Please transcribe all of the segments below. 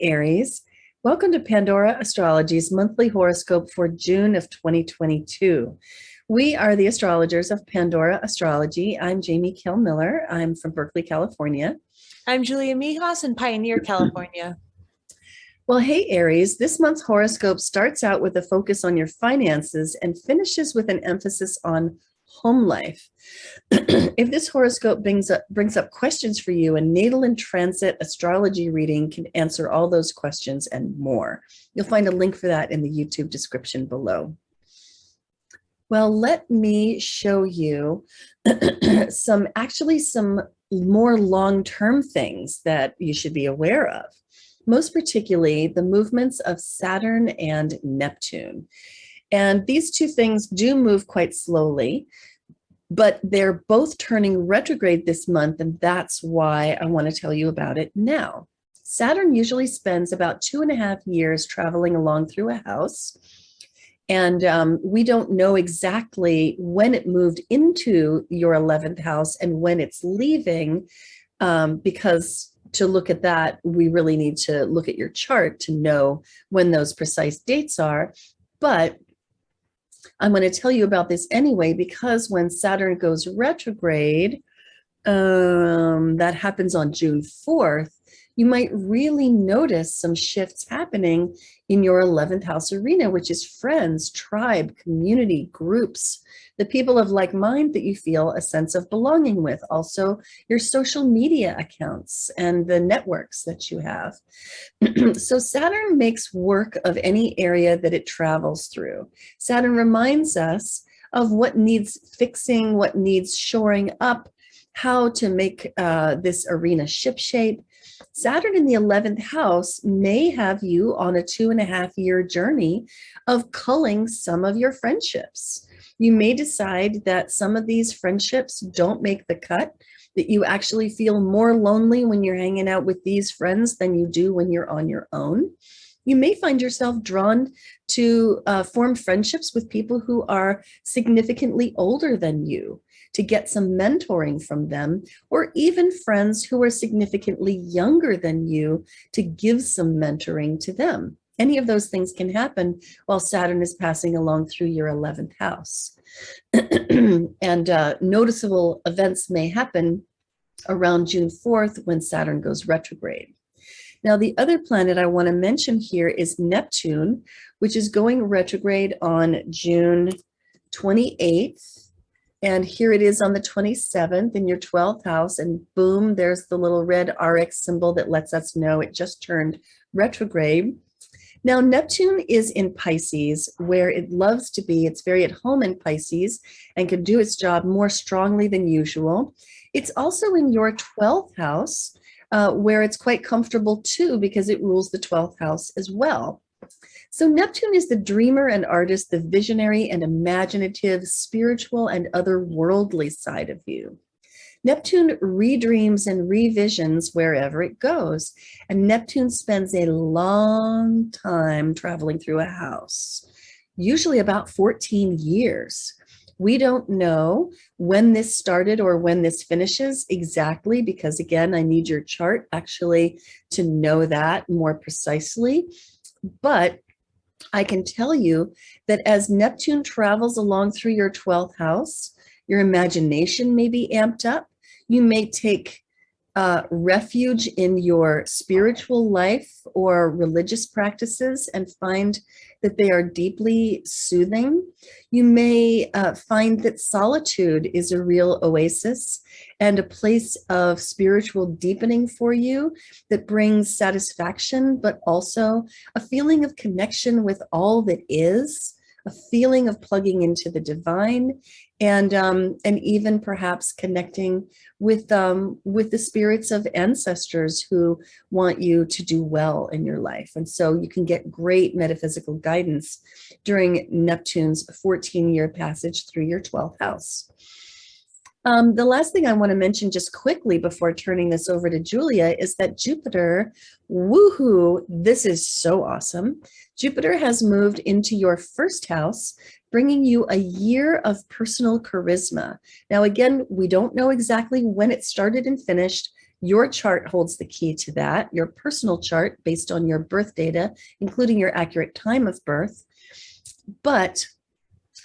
Aries. Welcome to Pandora Astrology's monthly horoscope for June of 2022. We are the astrologers of Pandora Astrology. I'm Jamie Kell Miller. I'm from Berkeley, California. I'm Julia Mijas in Pioneer, California. Well, hey, Aries, this month's horoscope starts out with a focus on your finances and finishes with an emphasis on home life. If this horoscope brings up questions for you, a natal and transit astrology reading can answer all those questions and more. You'll find a link for that in the YouTube description below. Well, let me show you some more long-term things that you should be aware of. Most particularly the movements of Saturn and Neptune. And these two things do move quite slowly, but they're both turning retrograde this month, and that's why I want to tell you about it now. Saturn usually spends about 2.5 years traveling along through a house, and we don't know exactly when it moved into your 11th house and when it's leaving, because to look at that, we really need to look at your chart to know when those precise dates are. But I'm going to tell you about this anyway, because when Saturn goes retrograde, that happens on June 4th, you might really notice some shifts happening in your 11th house arena, which is friends, tribe, community, groups, the people of like mind that you feel a sense of belonging with, also your social media accounts and the networks that you have. So Saturn makes work of any area that it travels through. Saturn reminds us of what needs fixing, what needs shoring up, how to make this arena shipshape. Saturn in the 11th house may have you on a 2.5-year journey of culling some of your friendships. You may decide that some of these friendships don't make the cut, that you actually feel more lonely when you're hanging out with these friends than you do when you're on your own. You may find yourself drawn to form friendships with people who are significantly older than you, to get some mentoring from them, or even friends who are significantly younger than you to give some mentoring to them. Any of those things can happen while Saturn is passing along through your 11th house. And noticeable events may happen around June 4th when Saturn goes retrograde. Now, the other planet I want to mention here is Neptune, which is going retrograde on June 28th. And here it is on the 27th in your 12th house, and boom, there's the little red RX symbol that lets us know it just turned retrograde. Now, Neptune is in Pisces, where it loves to be. It's very at home in Pisces and can do its job more strongly than usual. It's also in your 12th house, where it's quite comfortable too, because it rules the 12th house as well. So Neptune is the dreamer and artist, the visionary and imaginative, spiritual and otherworldly side of you. Neptune redreams and revisions wherever it goes. And Neptune spends a long time traveling through a house, usually about 14 years. We don't know when this started or when this finishes exactly, because again, I need your chart actually to know that more precisely. But I can tell you that as Neptune travels along through your 12th house, your imagination may be amped up. You may take refuge in your spiritual life or religious practices and find that they are deeply soothing. You may find that solitude is a real oasis and a place of spiritual deepening for you that brings satisfaction, but also a feeling of connection with all that is, a feeling of plugging into the divine, and even perhaps connecting with the spirits of ancestors who want you to do well in your life. And so you can get great metaphysical guidance during Neptune's 14-year passage through your 12th house. The last thing I want to mention just quickly before turning this over to Julia is that Jupiter, woohoo, this is so awesome. Jupiter has moved into your first house, bringing you a year of personal charisma. Now, again, we don't know exactly when it started and finished. Your chart holds the key to that, your personal chart based on your birth data, including your accurate time of birth. But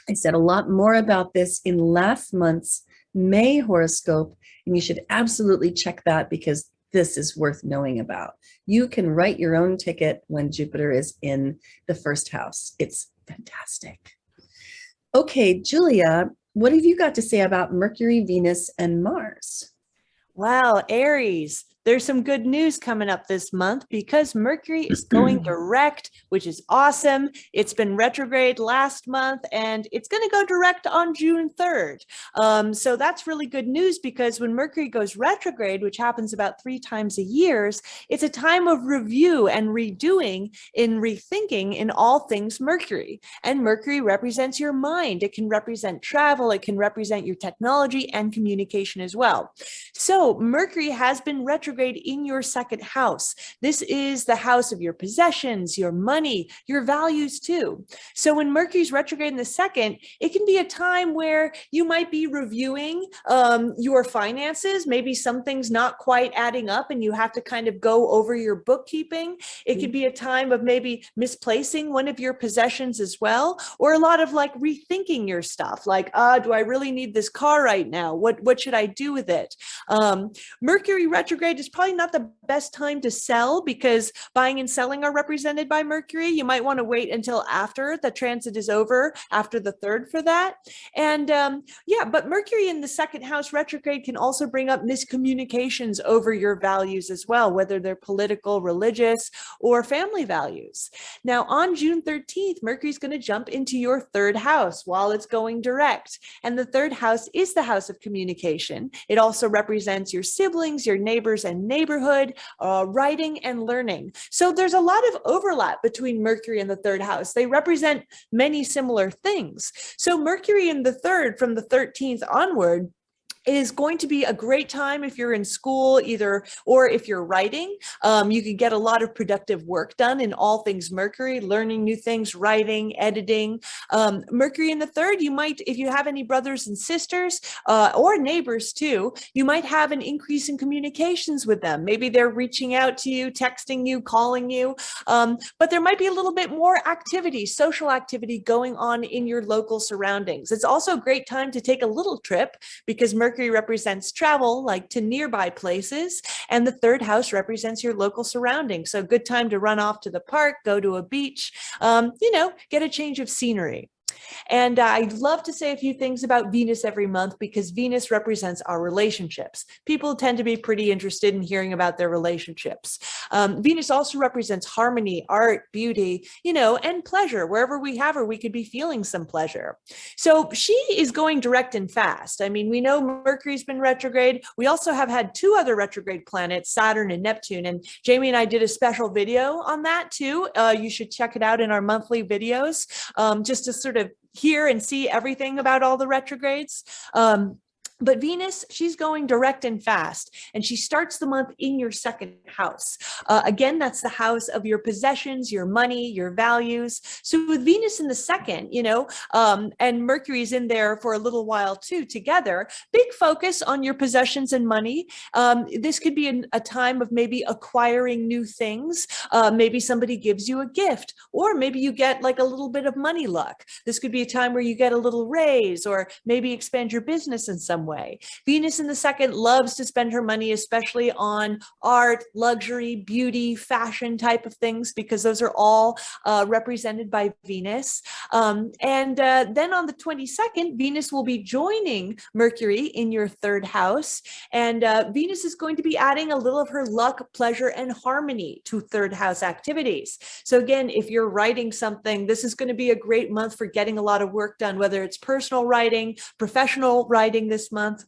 I said a lot more about this in last month's May horoscope, and you should absolutely check that because this is worth knowing about. You can write your own ticket when Jupiter is in the first house. It's fantastic. Okay, Julia, what have you got to say about Mercury, Venus, and Mars? Wow, Aries, there's some good news coming up this month because Mercury is going direct, which is awesome. It's been retrograde last month and it's going to go direct on June 3rd. So that's really good news because when Mercury goes retrograde, which happens about 3 times a year, it's a time of review and redoing in rethinking in all things Mercury. And Mercury represents your mind. It can represent travel. It can represent your technology and communication as well. So Mercury has been retrograde in your second house. This is the house of your possessions, your money, your values too. So when Mercury's retrograde in the second, it can be a time where you might be reviewing your finances. Maybe something's not quite adding up and you have to kind of go over your bookkeeping. It could be a time of maybe misplacing one of your possessions as well, or a lot of like rethinking your stuff. Like, do I really need this car right now? What should I do with it? Mercury retrograde is probably not the best time to sell because buying and selling are represented by Mercury. You might want to wait until after the transit is over, after the 3rd for that. And yeah, but Mercury in the second house retrograde can also bring up miscommunications over your values as well, whether they're political, religious, or family values. Now on June 13th, Mercury is going to jump into your 3rd house while it's going direct. And the 3rd house is the house of communication. It also represents your siblings, your neighbors and neighborhood, writing and learning. So there's a lot of overlap between Mercury and the 3rd house. They represent many similar things. So Mercury in the 3rd from the 13th onward is going to be a great time if you're in school either, or if you're writing. You can get a lot of productive work done in all things Mercury, learning new things, writing, editing. Mercury in the 3rd, you might, if you have any brothers and sisters or neighbors too, you might have an increase in communications with them. Maybe they're reaching out to you, texting you, calling you, but there might be a little bit more activity, social activity going on in your local surroundings. It's also a great time to take a little trip because Mercury represents travel, like to nearby places, and the 3rd house represents your local surroundings. So good time to run off to the park, go to a beach, get a change of scenery. And I'd love to say a few things about Venus every month because Venus represents our relationships. People tend to be pretty interested in hearing about their relationships. Venus also represents harmony, art, beauty, and pleasure. Wherever we have her, we could be feeling some pleasure. So she is going direct and fast. I mean, we know Mercury's been retrograde. We also have had 2 other retrograde planets, Saturn and Neptune. And Jamie and I did a special video on that too. You should check it out in our monthly videos, just to sort of hear and see everything about all the retrogrades. But Venus, she's going direct and fast, and she starts the month in your second house. Again, that's the house of your possessions, your money, your values. So with Venus in the second, and Mercury's in there for a little while too together, big focus on your possessions and money. This could be a time of maybe acquiring new things. Maybe somebody gives you a gift, or maybe you get like a little bit of money luck. This could be a time where you get a little raise, or maybe expand your business in some way. Venus in the second loves to spend her money, especially on art, luxury, beauty, fashion type of things, because those are all represented by Venus. And then on the 22nd, Venus will be joining Mercury in your 3rd house. And Venus is going to be adding a little of her luck, pleasure, and harmony to 3rd house activities. So again, if you're writing something, this is going to be a great month for getting a lot of work done, whether it's personal writing, professional writing this month.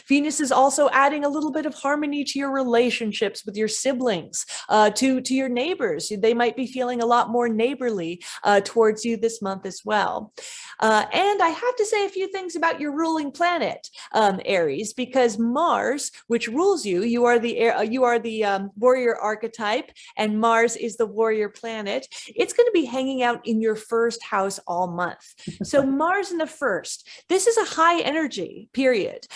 Venus is also adding a little bit of harmony to your relationships with your siblings, to your neighbors. They might be feeling a lot more neighborly towards you this month as well. And I have to say a few things about your ruling planet, Aries, because Mars, which rules you, you are the warrior archetype, and Mars is the warrior planet. It's going to be hanging out in your 1st house all month. So Mars in the 1st, this is a high energy period.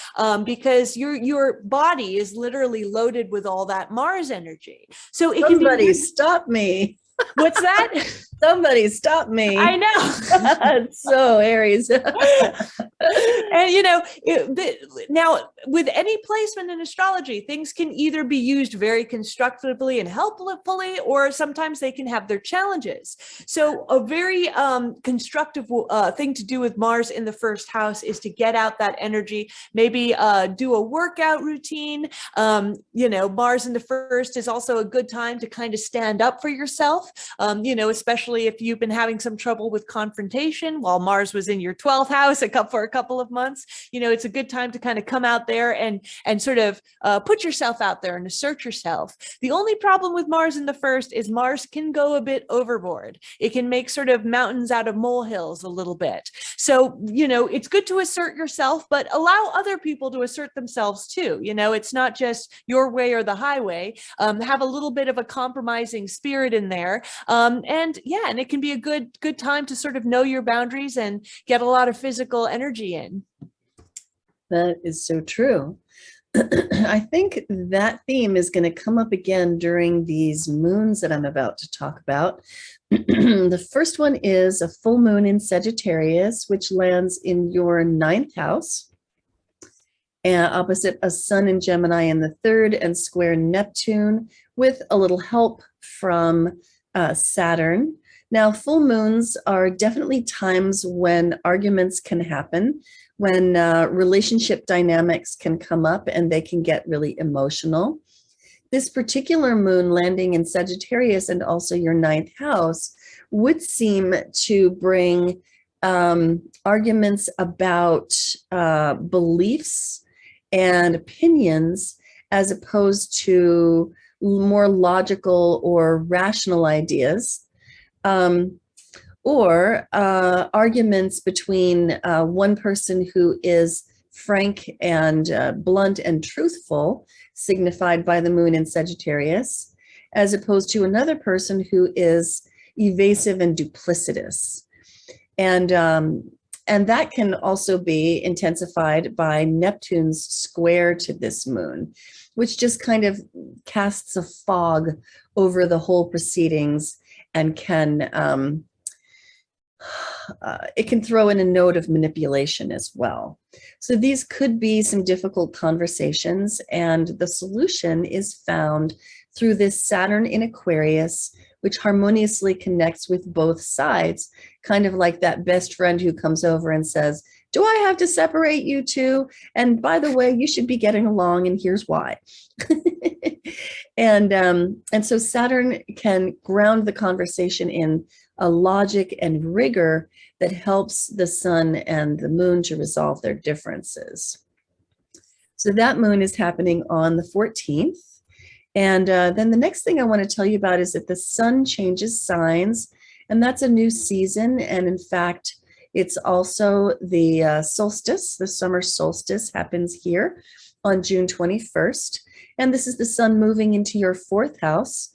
because your body is literally loaded with all that Mars energy. So it can Somebody be. stop me. What's that? Somebody stop me. I know. So Aries. And now with any placement in astrology, things can either be used very constructively and helpfully, or sometimes they can have their challenges. So a very constructive thing to do with Mars in the first house is to get out that energy, maybe do a workout routine. Mars in the first is also a good time to kind of stand up for yourself, especially if you've been having some trouble with confrontation while Mars was in your 12th house for a couple of months. It's a good time to kind of come out there and sort of put yourself out there and assert yourself. The only problem with Mars in the first is Mars can go a bit overboard. It can make sort of mountains out of molehills a little bit. So, it's good to assert yourself, but allow other people to assert themselves too. It's not just your way or the highway. Have a little bit of a compromising spirit in there. And it can be a good time to sort of know your boundaries and get a lot of physical energy in. That is so true. I think that theme is going to come up again during these moons that I'm about to talk about. The first one is a full moon in Sagittarius, which lands in your 9th house, and opposite a sun in Gemini in the 3rd, and square Neptune with a little help from Saturn. Now, full moons are definitely times when arguments can happen, when relationship dynamics can come up and they can get really emotional. This particular moon landing in Sagittarius and also your 9th house would seem to bring arguments about beliefs and opinions, as opposed to more logical or rational ideas, or arguments between one person who is frank and blunt and truthful, signified by the moon in Sagittarius, as opposed to another person who is evasive and duplicitous. And that can also be intensified by Neptune's square to this moon, which just kind of casts a fog over the whole proceedings and can it can throw in a note of manipulation as well. So these could be some difficult conversations, and the solution is found through this Saturn in Aquarius, which harmoniously connects with both sides, kind of like that best friend who comes over and says, do I have to separate you two? And by the way, you should be getting along, and here's why. And so Saturn can ground the conversation in a logic and rigor that helps the sun and the moon to resolve their differences. So that moon is happening on the 14th. And then the next thing I want to tell you about is that the sun changes signs, and that's a new season. And in fact, it's also the solstice. The summer solstice happens here on June 21st. And this is the sun moving into your 4th house.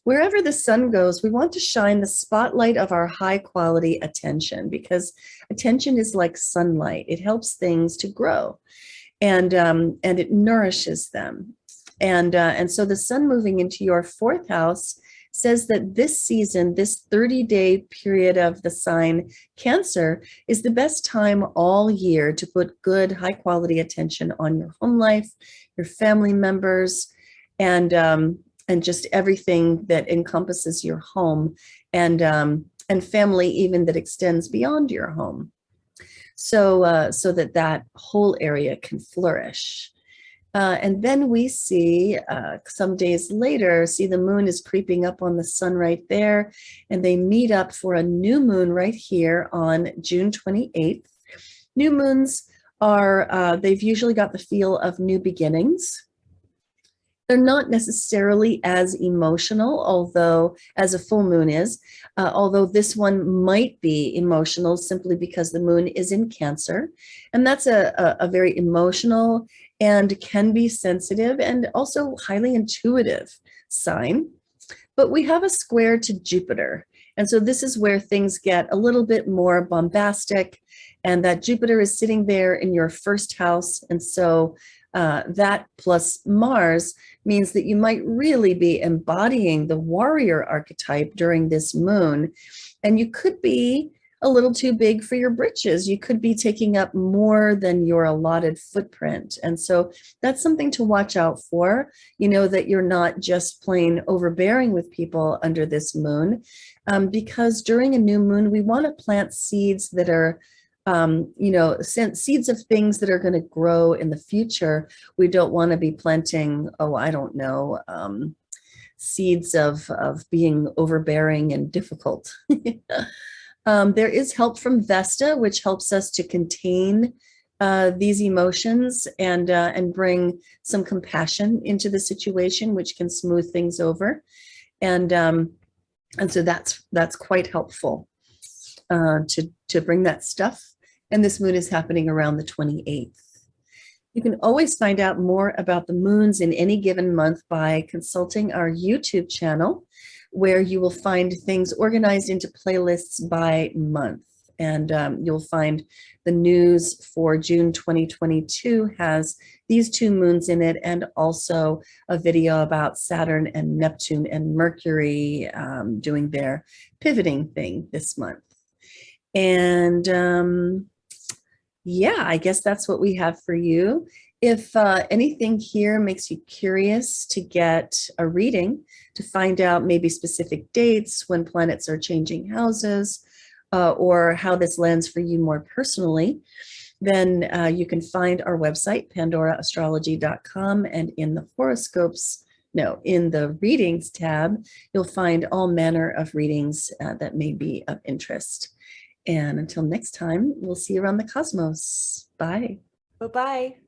Wherever the sun goes, we want to shine the spotlight of our high quality attention, because attention is like sunlight. It helps things to grow, and it nourishes them. And so the sun moving into your 4th house says that this season, this 30-day period of the sign Cancer, is the best time all year to put good, high quality attention on your home life, your family members, and just everything that encompasses your home, and family even that extends beyond your home, so that whole area can flourish. And then we see some days later, see the moon is creeping up on the sun right there, and they meet up for a new moon right here on June 28th. New moons are, they've usually got the feel of new beginnings. They're not necessarily as emotional, although as a full moon is, although this one might be emotional simply because the moon is in Cancer. And that's a very emotional and can be sensitive and also highly intuitive sign. But we have a square to Jupiter. And so this is where things get a little bit more bombastic, and that Jupiter is sitting there in your first house. And so that plus Mars means that you might really be embodying the warrior archetype during this moon. And you could be a little too big for your britches. You could be taking up more than your allotted footprint. And so that's something to watch out for, that you're not just plain overbearing with people under this moon, because during a new moon, we want to plant seeds that are seeds of things that are going to grow in the future. We don't want to be planting, seeds of being overbearing and difficult. There is help from Vesta, which helps us to contain these emotions and bring some compassion into the situation, which can smooth things over. And so that's quite helpful to bring that stuff. And this moon is happening around the 28th. You can always find out more about the moons in any given month by consulting our YouTube channel, where you will find things organized into playlists by month. And you'll find the news for June 2022 has these 2 moons in it, and also a video about Saturn and Neptune and Mercury doing their pivoting thing this month. And yeah, I guess that's what we have for you. If anything here makes you curious to get a reading, to find out maybe specific dates when planets are changing houses, or how this lands for you more personally, then you can find our website, pandoraastrology.com, and in the readings tab, you'll find all manner of readings that may be of interest. And until next time, we'll see you around the cosmos. Bye. Bye-bye.